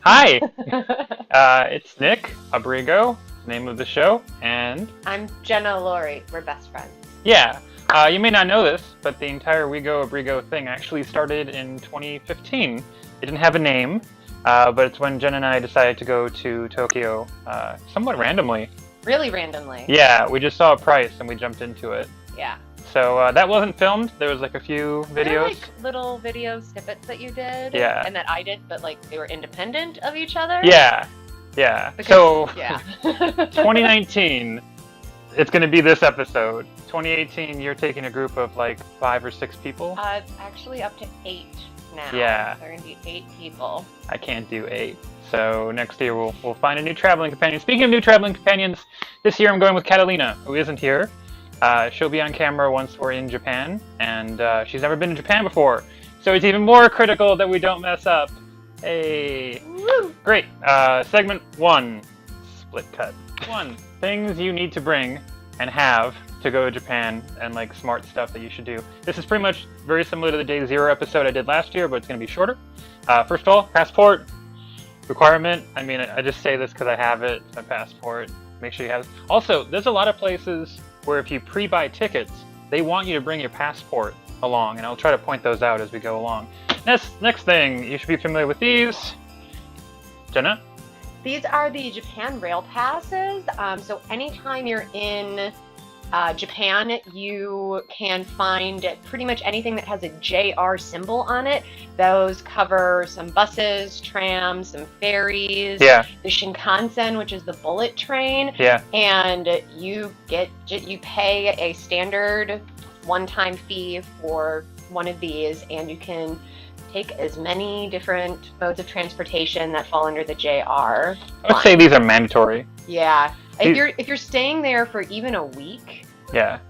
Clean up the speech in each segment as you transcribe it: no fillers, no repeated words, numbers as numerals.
Hi, it's Nick Abrigo, name of the show, and I'm Jenna Lori. We're best friends. yeah, you may not know this, but the entire We Go Abrigo thing actually started in 2015. It didn't have a name, but it's when Jen and I decided to go to Tokyo, somewhat randomly. Really randomly. Yeah, we just saw a price and we jumped into it. Yeah. So that wasn't filmed. There was like a few There were, videos. like little video snippets that you did. Yeah. And that I did, but like they were independent of each other. Yeah. So yeah. 2019, it's going to be this episode. 2018, you're taking a group of like 5 or 6 people. It's actually up to 8 now. Yeah. There are going to be 8 people. I can't do 8. So next year we'll find a new traveling companion. Speaking of new traveling companions, this year I'm going with Catalina, who isn't here. She'll be on camera once we're in Japan, and she's never been to Japan before, so it's even more critical that we don't mess up. Hey, Woo! Great. Segment 1, split cut. 1, things you need to bring and have to go to Japan, and like smart stuff that you should do. This is pretty much very similar to the Day Zero episode I did last year, but it's going to be shorter. First of all, passport requirement. I mean, I just say this because I have it. It's my passport. Make sure you have it. Also, there's a lot of places where if you pre-buy tickets, they want you to bring your passport along, and I'll try to point those out as we go along. Next thing, you should be familiar with these. Jenna? These are the Japan Rail Passes. So anytime you're in Japan, you can find pretty much anything that has a JR symbol on it. Those cover some buses, trams, some ferries, the Shinkansen, which is the bullet train, and you pay a standard one-time fee for one of these, and you can take as many different modes of transportation that fall under the JR. I would say these are mandatory. Yeah. If you're staying there for even a week,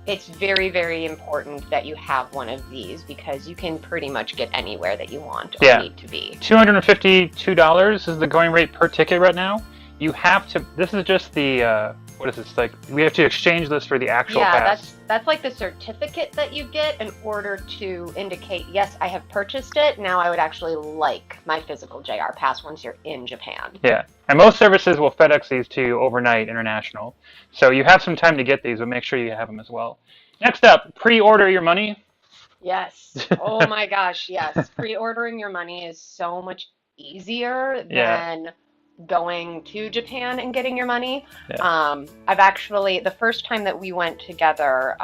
it's very, very important that you have one of these, because you can pretty much get anywhere that you want or need to be. $252 is the going rate per ticket right now. You have to. This is just the. What is this like? We have to exchange this for the actual pass. That's like the certificate that you get in order to indicate, yes, I have purchased it. Now I would actually like my physical JR pass once you're in Japan. Yeah, and most services will FedEx these to you overnight international. So you have some time to get these, but make sure you have them as well. Next up, pre-order your money. Yes. Oh my gosh, yes. Pre-ordering your money is so much easier than going to Japan and getting your money. I've actually, the first time that we went together,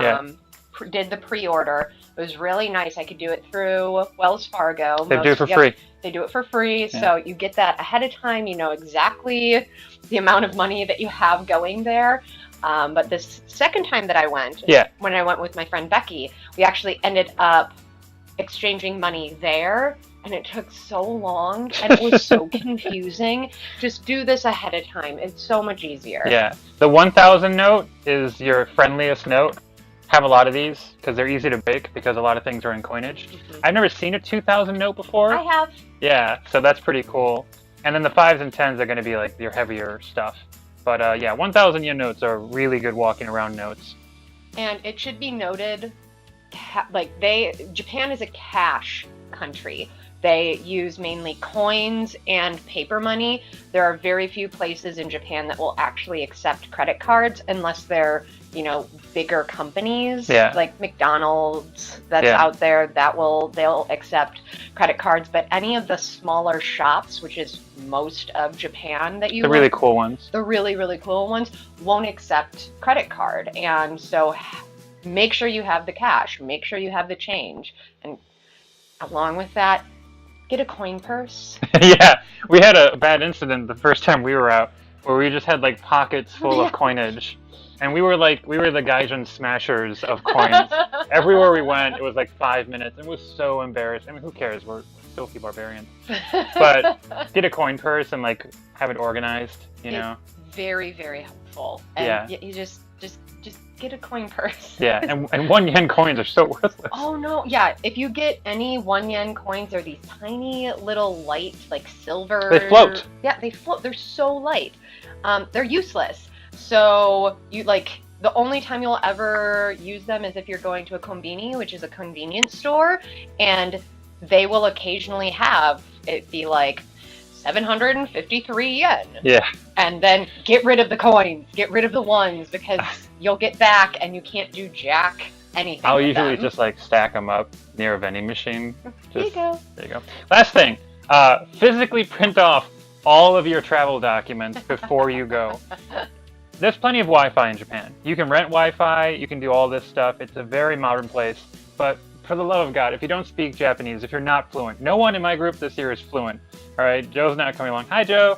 did the pre-order. It was really nice. I could do it through Wells Fargo. They do it for free. They do it for free, so you get that ahead of time. You know exactly the amount of money that you have going there. But this second time that I went, when I went with my friend Becky, we actually ended up exchanging money there. And it took so long, and it was so confusing. Just do this ahead of time. It's so much easier. Yeah. The 1,000 note is your friendliest note. Have a lot of these, because they're easy to break, because a lot of things are in coinage. I've never seen a 2,000 note before. I have. Yeah, so that's pretty cool. And then the 5s and 10s are going to be like your heavier stuff. But 1,000 yen notes are really good walking around notes. And it should be noted, Japan is a cash country. They use mainly coins and paper money. There are very few places in Japan that will actually accept credit cards unless they're, bigger companies like McDonald's that's out there they'll accept credit cards. But any of the smaller shops, which is most of Japan that you the really cool ones, the really, really cool ones won't accept credit card. And so make sure you have the cash, make sure you have the change. And along with that, get a coin purse. Yeah, we had a bad incident the first time we were out where we just had like pockets full of coinage. And we were the Gaijin smashers of coins. Everywhere we went, it was like 5 minutes. It was so embarrassing. I mean, who cares? We're filthy barbarians. But get a coin purse and like have it organized, know. Very, very helpful. And you just get a coin purse. And 1 yen coins are so worthless. Oh no, if you get any 1 yen coins, they're these tiny little light, like silver. They float. Yeah, they float. They're so light. They're useless. So the only time you'll ever use them is if you're going to a konbini, which is a convenience store, and they will occasionally have it be like 753 yen. Yeah. And then get rid of the coins, get rid of the ones, because you'll get back and you can't do jack anything. I'll with usually them. just like stack them up near a vending machine. There you go. There you go. Last thing, physically print off all of your travel documents before you go. There's plenty of Wi-Fi in Japan. You can rent Wi-Fi, you can do all this stuff. It's a very modern place. But for the love of God, if you don't speak Japanese, if you're not fluent, no one in my group this year is fluent. All right, Joe's not coming along. Hi, Joe.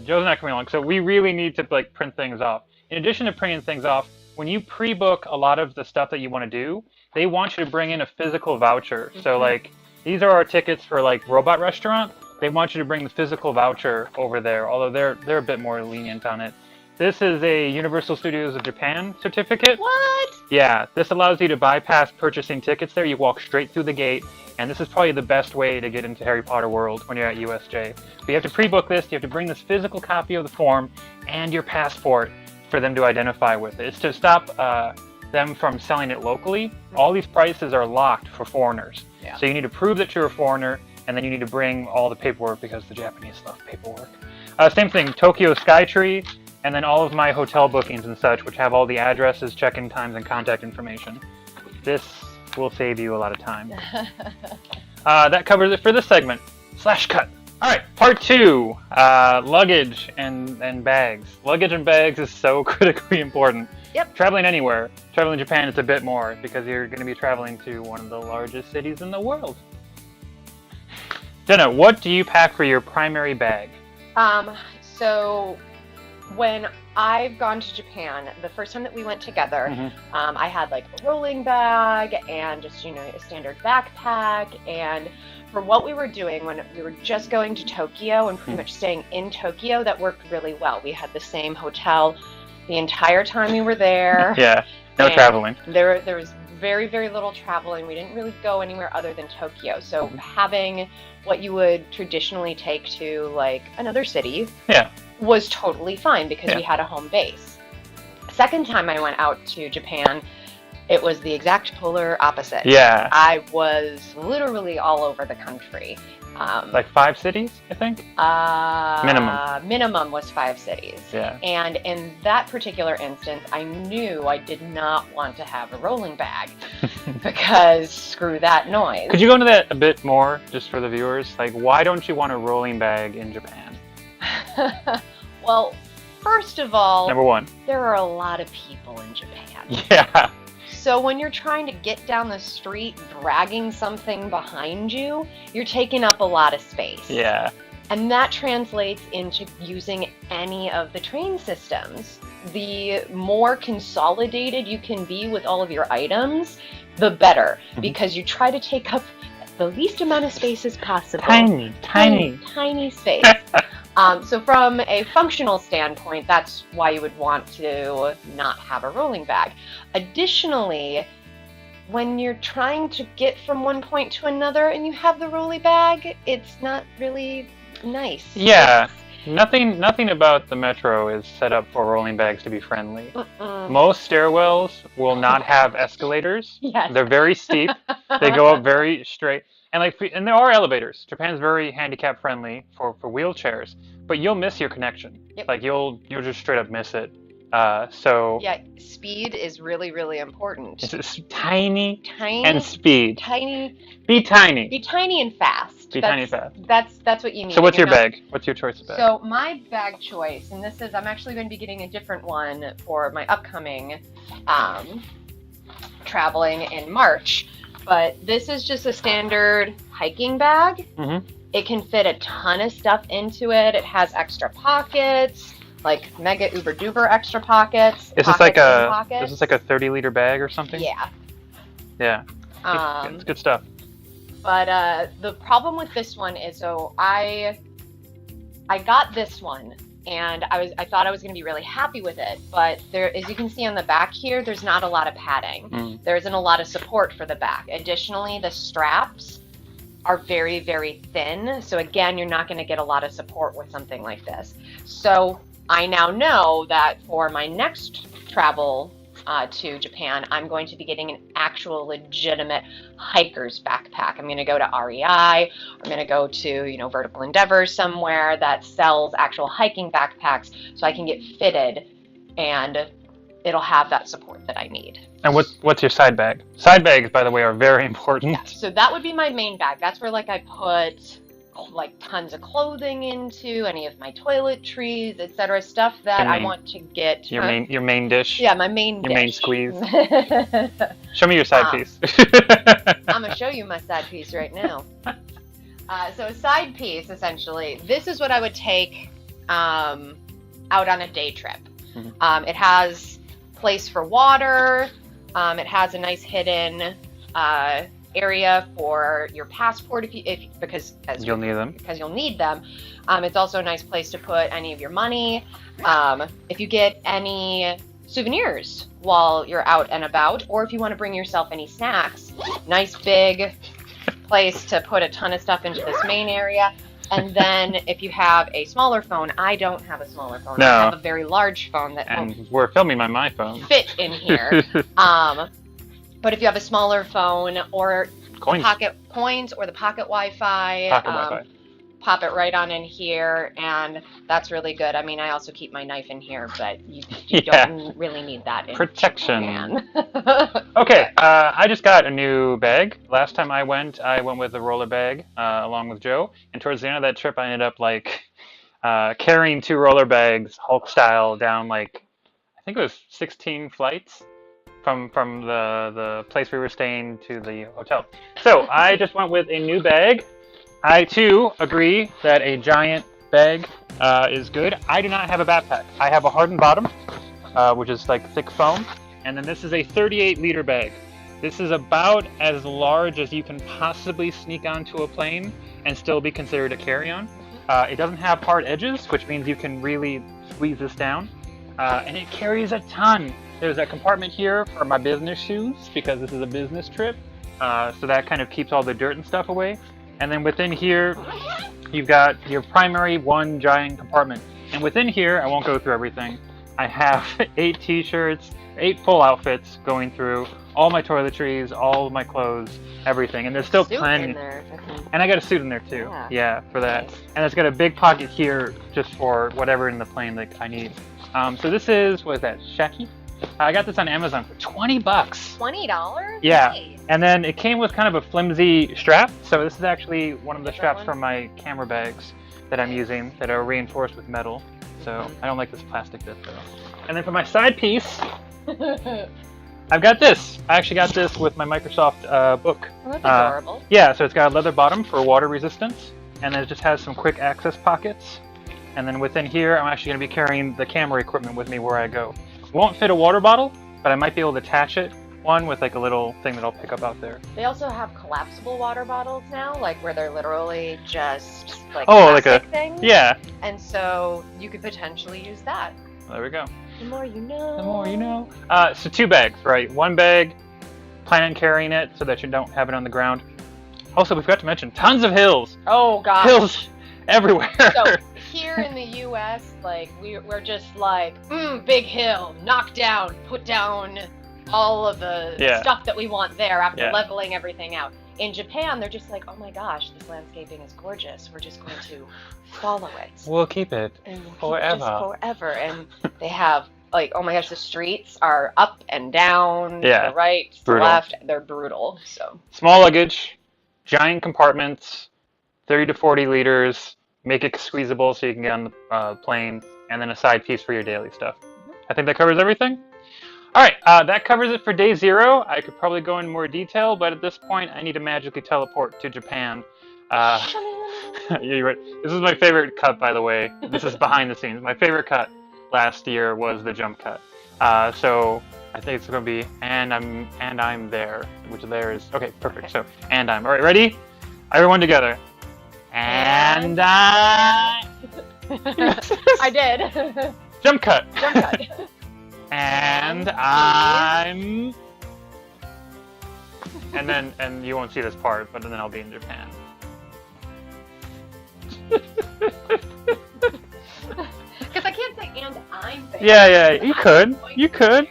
Joe's not coming along. So we really need to like print things off. In addition to printing things off, when you pre-book a lot of the stuff that you want to do, they want you to bring in a physical voucher. So like, these are our tickets for like Robot Restaurant. They want you to bring the physical voucher over there, although they're a bit more lenient on it. This is a Universal Studios of Japan certificate. What? Yeah, this allows you to bypass purchasing tickets there. You walk straight through the gate, and this is probably the best way to get into Harry Potter World when you're at USJ. But you have to pre-book this, you have to bring this physical copy of the form and your passport for them to identify with it. It's to stop them from selling it locally. All these prices are locked for foreigners. Yeah. So you need to prove that you're a foreigner, and then you need to bring all the paperwork because the Japanese love paperwork. Same thing, Tokyo Skytree, and then all of my hotel bookings and such, which have all the addresses, check-in times, and contact information. This will save you a lot of time. That covers it for this segment. Slash cut. All right, part 2, luggage and bags. Luggage and bags is so critically important. Yep. Traveling anywhere. Traveling Japan, it's a bit more because you're going to be traveling to one of the largest cities in the world. Jenna, what do you pack for your primary bag? So when I've gone to Japan, the first time that we went together, I had like a rolling bag and just, a standard backpack. And for what we were doing when we were just going to Tokyo and pretty much staying in Tokyo, that worked really well. We had the same hotel the entire time we were there. Yeah, no traveling. There was very, very little traveling. We didn't really go anywhere other than Tokyo. So having what you would traditionally take to like another city was totally fine because we had a home base. Second time I went out to Japan, it was the exact polar opposite. Yeah. I was literally all over the country. Like 5 cities, I think? Minimum. Minimum was 5 cities. Yeah. And in that particular instance, I knew I did not want to have a rolling bag because screw that noise. Could you go into that a bit more, just for the viewers? Like, why don't you want a rolling bag in Japan? Well, first of all, Number 1. there are a lot of people in Japan. Yeah. So when you're trying to get down the street dragging something behind you, you're taking up a lot of space. Yeah. And that translates into using any of the train systems. The more consolidated you can be with all of your items, the better, because you try to take up the least amount of space as possible. Tiny space. So from a functional standpoint, that's why you would want to not have a rolling bag. Additionally, when you're trying to get from one point to another and you have the rolly bag, it's not really nice. Yeah. Nothing about the metro is set up for rolling bags to be friendly. Most stairwells will not have escalators. Yes. They're very steep. They go up very straight. And there are elevators. Japan's very handicap friendly for wheelchairs, but you'll miss your connection. Yep. Like you'll just straight up miss it. So yeah, speed is really, really important. It's tiny Tiny and speed. Tiny. Be tiny. Be tiny and fast. Tiny and fast. That's what you need. So what's your bag? What's your choice of bag? So my bag choice, and I'm actually going to be getting a different one for my upcoming traveling in March. But this is just a standard hiking bag. It can fit a ton of stuff into it. It has extra pockets, like mega uber duper extra pockets. Is this like a 30-liter bag or something? Yeah. Yeah. It's good stuff. But the problem with this one is, so I got this one and I thought I was going to be really happy with it, but there, as you can see on the back here, there's not a lot of padding. There isn't a lot of support for the back. Additionally, the straps are very, very thin. So again, you're not going to get a lot of support with something like this. So I now know that for my next travel to Japan, I'm going to be getting an actual legitimate hiker's backpack. I'm going to go to REI. I'm going to go to, Vertical Endeavor somewhere that sells actual hiking backpacks so I can get fitted and it'll have that support that I need. And what's your side bag? Side bags, by the way, are very important. So that would be my main bag. That's where I put tons of clothing into, any of my toiletries, etc. Stuff that I want to get. Your main dish? Yeah, my main dish. Your main squeeze. Show me your side piece. I'm going to show you my side piece right now. So a side piece, essentially, this is what I would take out on a day trip. Mm-hmm. It has place for water. It has a nice hidden area for your passport because you'll need them. It's also a nice place to put any of your money. If you get any souvenirs while you're out and about, or if you want to bring yourself any snacks, nice big place to put a ton of stuff into this main area. And then if you have a smaller phone, I don't have a smaller phone. No. I have a very large phone that we're filming on my phone. Fit in here. But if you have a smaller phone or pocket coins or the pocket Wi-Fi, pop it right on in here, and that's really good. I mean, I also keep my knife in here, but you don't really need that in protection. Okay, I just got a new bag. Last time I went with a roller bag along with Joe, and towards the end of that trip, I ended up carrying 2 roller bags, Hulk style, down I think it was 16 flights from the place we were staying to the hotel. So I just went with a new bag. I too agree that a giant bag is good. I do not have a backpack. I have a hardened bottom, which is thick foam, and then this is a 38-liter bag. This is about as large as you can possibly sneak onto a plane and still be considered a carry-on. It doesn't have hard edges, which means you can really squeeze this down, and it carries a ton. There's a compartment here for my business shoes because this is a business trip, so that kind of keeps all the dirt and stuff away. And then within here, you've got your primary one giant compartment. And within here, I won't go through everything. I have 8 t-shirts, 8 full outfits going through, all my toiletries, all of my clothes, everything. And there's still plenty. And I got a suit in there too. Yeah, for that. Nice. And it's got a big pocket here just for whatever in the plane I need. So this is, what is that, Shaki? I got this on Amazon for $20. $20? Yeah. Nice. And then it came with kind of a flimsy strap. So this is actually one of the straps from my camera bags that I'm using that are reinforced with metal. So I don't like this plastic bit though. And then for my side piece, I've got this. I actually got this with my Microsoft book. Oh, that's adorable. Yeah, so it's got a leather bottom for water resistance. And then it just has some quick access pockets. And then within here, I'm actually going to be carrying the camera equipment with me where I go. Won't fit a water bottle, but I might be able to attach it with a little thing that I'll pick up out there. They also have collapsible water bottles now, where they're literally just plastic things. Yeah. And so you could potentially use that. Well, there we go. The more you know. The more you know. So 2 bags, right? 1 bag, plan on carrying it so that you don't have it on the ground. Also, we forgot to mention tons of hills. Oh gosh. Hills everywhere. So here in the U.S., we're just big hill, knock down, put down all of the stuff that we want there after leveling everything out. In Japan, they're just oh my gosh, this landscaping is gorgeous. We're just going to follow it. We'll keep it forever. Just forever. And they have oh my gosh, the streets are up and down, to the right, to the left. They're brutal. So small luggage, giant compartments, 30 to 40 liters. Make it squeezable so you can get on the plane, and then a side piece for your daily stuff. I think that covers everything. All right, that covers it for day 0. I could probably go in more detail, but at this point, I need to magically teleport to Japan. Yeah, you're right. This is my favorite cut, by the way. This is behind the scenes. My favorite cut last year was the jump cut. So I think it's going to be and I'm there, which there is okay, perfect. So and I'm all right. Ready? Everyone together. And I did. Jump cut. Jump cut. And I'm and you won't see this part, but then I'll be in Japan. Because I can't say and I'm there. Yeah, you could. You could.